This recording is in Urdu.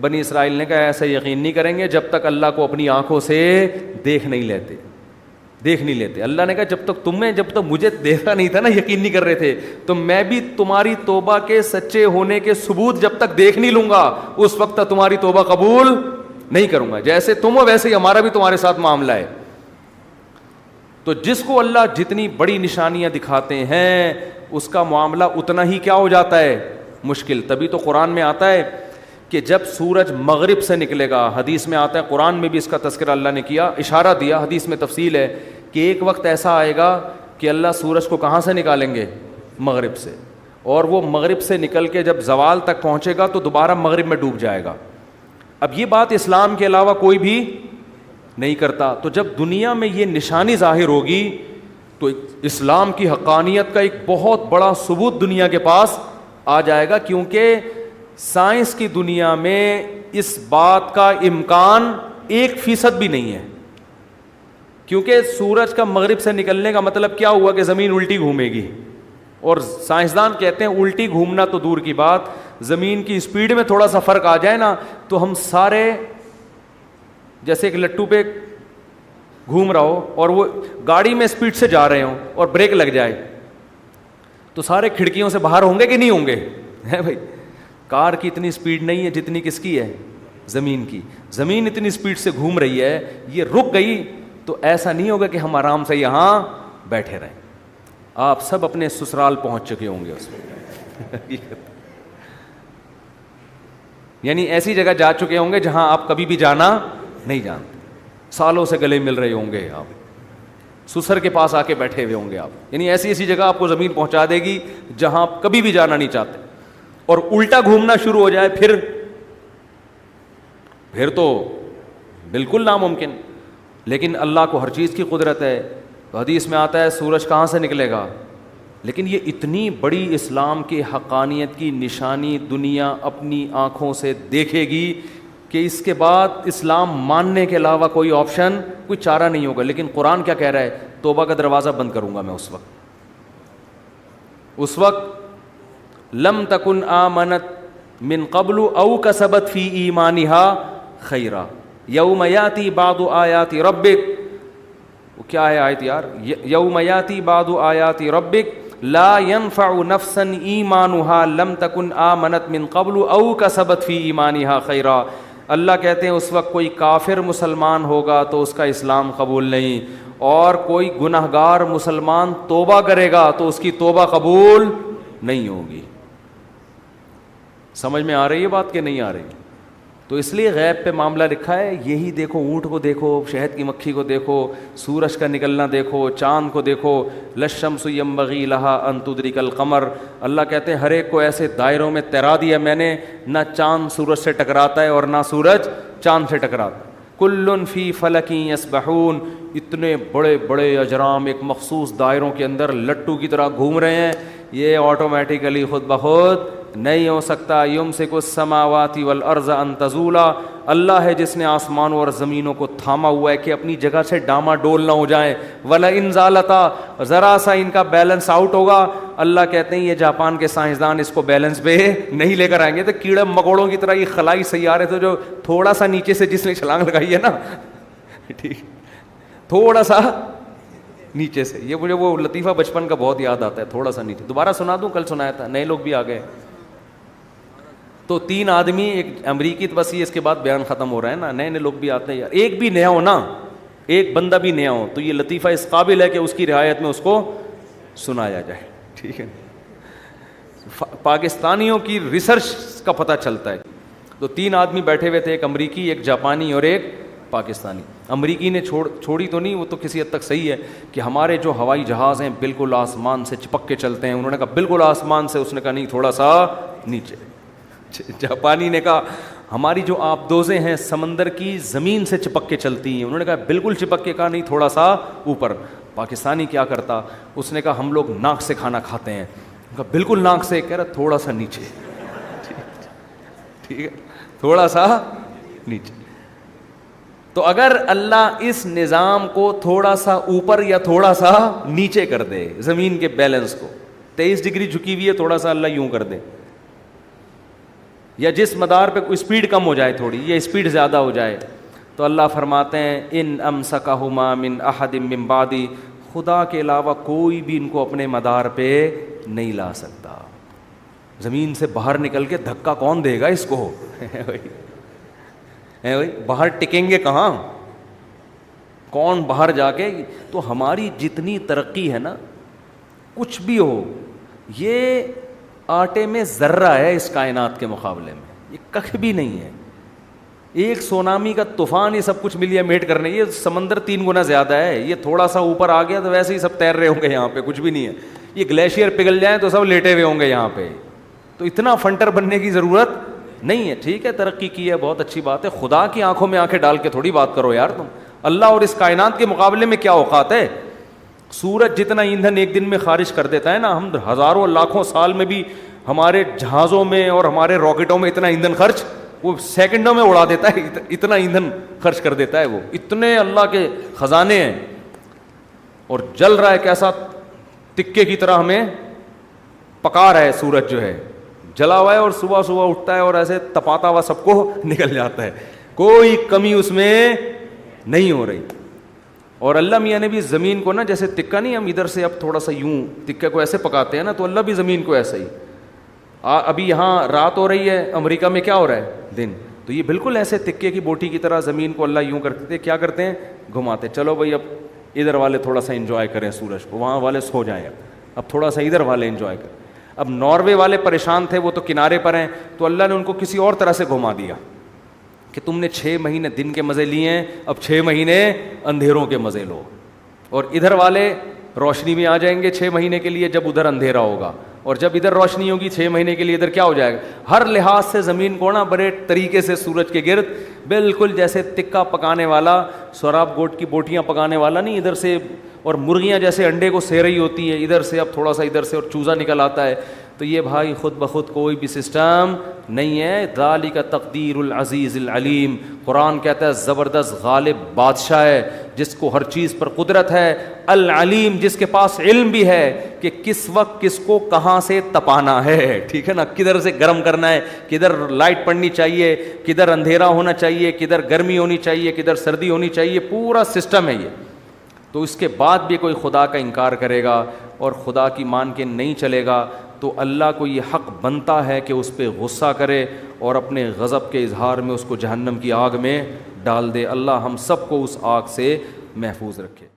بنی اسرائیل نے کہا ایسا یقین نہیں کریں گے جب تک اللہ کو اپنی آنکھوں سے دیکھ نہیں لیتے. اللہ نے کہا جب تک مجھے دیکھا نہیں تھا نا, یقین نہیں کر رہے تھے, تو میں بھی تمہاری توبہ کے سچے ہونے کے ثبوت جب تک دیکھ نہیں لوں گا اس وقت تک تمہاری توبہ قبول نہیں کروں گا. جیسے تم ہو ویسے ہی ہمارا بھی تمہارے ساتھ معاملہ ہے. تو جس کو اللہ جتنی بڑی نشانیاں دکھاتے ہیں اس کا معاملہ اتنا ہی کیا ہو جاتا ہے, مشکل. تبھی تو قرآن میں آتا ہے کہ جب سورج مغرب سے نکلے گا, حدیث میں آتا ہے, قرآن میں بھی اس کا تذکرہ اللہ نے کیا, اشارہ دیا, حدیث میں تفصیل ہے کہ ایک وقت ایسا آئے گا کہ اللہ سورج کو کہاں سے نکالیں گے, مغرب سے, اور وہ مغرب سے نکل کے جب زوال تک پہنچے گا تو دوبارہ مغرب میں ڈوب جائے گا. اب یہ بات اسلام کے علاوہ کوئی بھی نہیں کرتا. تو جب دنیا میں یہ نشانی ظاہر ہوگی تو اسلام کی حقانیت کا ایک بہت بڑا ثبوت دنیا کے پاس آ جائے گا, کیونکہ سائنس کی دنیا میں اس بات کا امکان 1% بھی نہیں ہے. کیونکہ سورج کا مغرب سے نکلنے کا مطلب کیا ہوا کہ زمین الٹی گھومے گی, اور سائنسدان کہتے ہیں الٹی گھومنا تو دور کی بات, زمین کی اسپیڈ میں تھوڑا سا فرق آ جائے نا تو ہم سارے جیسے ایک لٹو پہ گھوم رہا ہو اور وہ گاڑی میں اسپیڈ سے جا رہے ہوں اور بریک لگ جائے تو سارے کھڑکیوں سے باہر ہوں گے کہ نہیں ہوں گے, ہے بھائی. کار کی اتنی اسپیڈ نہیں ہے جتنی کس کی ہے, زمین کی. زمین اتنی اسپیڈ سے گھوم رہی ہے, یہ رک گئی تو ایسا نہیں ہوگا کہ ہم آرام سے یہاں بیٹھے رہیں. آپ سب اپنے سسرال پہنچ چکے ہوں گے اس میں یعنی ایسی جگہ جا چکے ہوں گے جہاں آپ کبھی بھی جانا نہیں جانتے, سالوں سے گلے مل رہے ہوں گے, آپ سسر کے پاس آ کے بیٹھے ہوئے ہوں گے آپ. یعنی ایسی ایسی جگہ آپ کو زمین پہنچا دے گی جہاں آپ کبھی بھی جانا نہیں چاہتے, اور الٹا گھومنا شروع ہو جائے پھر تو بالکل ناممکن. لیکن اللہ کو ہر چیز کی قدرت ہے. تو حدیث میں آتا ہے سورج کہاں سے نکلے گا, لیکن یہ اتنی بڑی اسلام کی حقانیت کی نشانی دنیا اپنی آنکھوں سے دیکھے گی کہ اس کے بعد اسلام ماننے کے علاوہ کوئی آپشن, کوئی چارہ نہیں ہوگا. لیکن قرآن کیا کہہ رہا ہے, توبہ کا دروازہ بند کروں گا میں اس وقت لم تکن آمنت من قبل او کسبت فی ایمانها خیرا یوم یاتی بعض آیات ربک. وہ کیا ہے آیت یار, یوم یاتی بعض آیات ربک لا ينفع نفسا ایمانها لم تکن آمنت من قبل او کسبت فی ایمانها خیرا. اللہ کہتے ہیں اس وقت کوئی کافر مسلمان ہوگا تو اس کا اسلام قبول نہیں, اور کوئی گنہگار مسلمان توبہ کرے گا تو اس کی توبہ قبول نہیں ہوگی. سمجھ میں آ رہی ہے بات کہ نہیں آ رہی؟ تو اس لیے غیب پہ معاملہ لکھا ہے. یہی دیکھو, اونٹ کو دیکھو, شہد کی مکھی کو دیکھو, سورج کا نکلنا دیکھو, چاند کو دیکھو. للشمس ينبغي لها ان تدرك القمر. اللہ کہتے ہیں ہر ایک کو ایسے دائروں میں تیرا دیا میں نے, نہ چاند سورج سے ٹکراتا ہے اور نہ سورج چاند سے ٹکراتا ہے. کل فی فلک یسبحون. اتنے بڑے بڑے اجرام ایک مخصوص دائروں کے اندر لٹو کی طرح گھوم رہے ہیں. یہ آٹومیٹیکلی خود بخود نہیں ہو سکتا. یمسک السماوات والارض ان تزولا. اللہ ہے جس نے آسمانوں اور زمینوں کو تھاما ہوا ہے کہ اپنی جگہ سے ڈاما ڈول نہ ہو جائیں. ولئن زالتا, ذرا سا ان کا بیلنس آؤٹ ہوگا. اللہ کہتے ہیں یہ جاپان کے سائنسدان اس کو بیلنس پہ نہیں لے کر آئیں گے. تو کیڑے مکوڑوں کی طرح یہ خلائی سیارے تو جو تھوڑا سا نیچے سے جس نے چھلانگ لگائی ہے نا, ٹھیک, تھوڑا سا نیچے سے, یہ مجھے وہ لطیفہ بچپن کا بہت یاد آتا ہے. تھوڑا سا نیچے, دوبارہ سنا دوں, کل سنایا تھا, نئے لوگ بھی آ گئے. تو 3 آدمی, ایک امریکی, تو بس یہ اس کے بعد بیان ختم ہو رہا ہے نا, نئے نئے لوگ بھی آتے ہیں یار. ایک بھی نیا ہو نا, ایک بندہ بھی نیا ہو تو یہ لطیفہ اس قابل ہے کہ اس کی رعایت میں اس کو سنایا جائے, ٹھیک ہے. پاکستانیوں کی ریسرچ کا پتہ چلتا ہے. تو 3 آدمی بیٹھے ہوئے تھے, ایک امریکی, ایک جاپانی اور ایک پاکستانی. امریکی نے چھوڑی تو نہیں, وہ تو کسی حد تک صحیح ہے کہ ہمارے جو ہوائی جہاز ہیں بالکل آسمان سے چپک کے چلتے ہیں. انہوں نے کہا بالکل آسمان سے, اس نے کہا نہیں تھوڑا سا نیچے. جاپانی نے کہا ہماری جو آبدوزیں ہیں سمندر کی زمین سے چپک کے چلتی ہیں. انہوں نے کہا بالکل چپک کے, کہا نہیں تھوڑا سا اوپر. پاکستانی کیا کرتا, اس نے کہا ہم لوگ ناک سے کھانا کھاتے ہیں. کہا بالکل ناک سے, کہہ رہا تھوڑا سا نیچے, ٹھیک ہے, تھوڑا سا نیچے. تو اگر اللہ اس نظام کو تھوڑا سا اوپر یا تھوڑا سا نیچے کر دے, زمین کے بیلنس کو 23 ڈگری جھکی ہوئی ہے, تھوڑا سا اللہ یوں کر دے, یا جس مدار پہ اسپیڈ کم ہو جائے تھوڑی یا اسپیڈ زیادہ ہو جائے, تو اللہ فرماتے ہیں ان امسکہما من احد من بعدی, خدا کے علاوہ کوئی بھی ان کو اپنے مدار پہ نہیں لا سکتا. زمین سے باہر نکل کے دھکا کون دے گا اس کو؟ باہر ٹکیں گے کہاں, کون باہر جا کے؟ تو ہماری جتنی ترقی ہے نا, کچھ بھی ہو, یہ آٹے میں ذرہ ہے اس کائنات کے مقابلے میں, یہ کخ بھی نہیں ہے. ایک سونامی کا طوفان یہ سب کچھ ملیا میٹ کرنے, یہ سمندر 3 گنا زیادہ ہے, یہ تھوڑا سا اوپر آ گیا تو ویسے ہی سب تیر رہے ہوں گے یہاں پہ, کچھ بھی نہیں ہے. یہ گلیشیئر پگھل جائیں تو سب لیٹے ہوئے ہوں گے یہاں پہ, تو اتنا فنٹر بننے کی ضرورت نہیں ہے. ٹھیک ہے ترقی کی ہے, بہت اچھی بات ہے, خدا کی آنکھوں میں آنکھیں ڈال کے تھوڑی بات کرو یار تم. اللہ اور اس کائنات کے مقابلے میں کیا اوقات ہے. سورج جتنا ایندھن ایک دن میں خارج کر دیتا ہے نا, ہم ہزاروں لاکھوں سال میں بھی ہمارے جہازوں میں اور ہمارے راکٹوں میں اتنا ایندھن خرچ, وہ سیکنڈوں میں اڑا دیتا ہے, اتنا ایندھن خرچ کر دیتا ہے وہ. اتنے اللہ کے خزانے ہیں, اور جل رہا ہے کیسا تکے کی طرح ہمیں پکا رہا ہے سورج جو ہے, جلا ہوا ہے, اور صبح صبح اٹھتا ہے اور ایسے تپاتا ہوا سب کو نکل جاتا ہے, کوئی کمی اس میں نہیں ہو رہی. اور اللہ میاں نے بھی زمین کو نا, جیسے تکا نہیں ہم ادھر سے اب تھوڑا سا یوں تکے کو ایسے پکاتے ہیں نا, تو اللہ بھی زمین کو ایسا ہی. ابھی یہاں رات ہو رہی ہے, امریکہ میں کیا ہو رہا ہے دن, تو یہ بالکل ایسے تکے کی بوٹی کی طرح زمین کو اللہ یوں کرتے تھے, کیا کرتے ہیں, گھماتے. چلو بھائی اب ادھر والے تھوڑا سا انجوائے کریں سورج کو, وہاں والے سو جائیں, اب تھوڑا سا ادھر والے انجوائے کریں. اب ناروے والے پریشان تھے, وہ تو کنارے پر ہیں, تو اللہ نے ان کو کسی اور طرح سے گھما دیا کہ تم نے 6 مہینے دن کے مزے لیے ہیں, اب 6 مہینے اندھیروں کے مزے لو. اور ادھر والے روشنی میں آ جائیں گے 6 مہینے کے لیے جب ادھر اندھیرا ہوگا, اور جب ادھر روشنی ہوگی 6 مہینے کے لیے ادھر کیا ہو جائے گا. ہر لحاظ سے زمین کو نا بڑے طریقے سے سورج کے گرد بالکل جیسے تکا پکانے والا, سوراب گوٹ کی بوٹیاں پکانے والا نہیں, ادھر سے, اور مرغیاں جیسے انڈے کو سے رہی ہوتی ہیں ادھر سے, اب تھوڑا سا ادھر سے اور چوزا نکل آتا ہے. تو یہ بھائی خود بخود کوئی بھی سسٹم نہیں ہے. ذالک تقدیر العزیز العلیم. قرآن کہتا ہے زبردست غالب بادشاہ ہے جس کو ہر چیز پر قدرت ہے, العلیم جس کے پاس علم بھی ہے کہ کس وقت کس کو کہاں سے تپانا ہے. ٹھیک ہے نا, کدھر سے گرم کرنا ہے, کدھر لائٹ پڑنی چاہیے, کدھر اندھیرا ہونا چاہیے, کدھر گرمی ہونی چاہیے, کدھر سردی ہونی چاہیے, پورا سسٹم ہے یہ. تو اس کے بعد بھی کوئی خدا کا انکار کرے گا اور خدا کی مان کے نہیں چلے گا, تو اللہ کو یہ حق بنتا ہے کہ اس پہ غصہ کرے اور اپنے غضب کے اظہار میں اس کو جہنم کی آگ میں ڈال دے. اللہ ہم سب کو اس آگ سے محفوظ رکھے.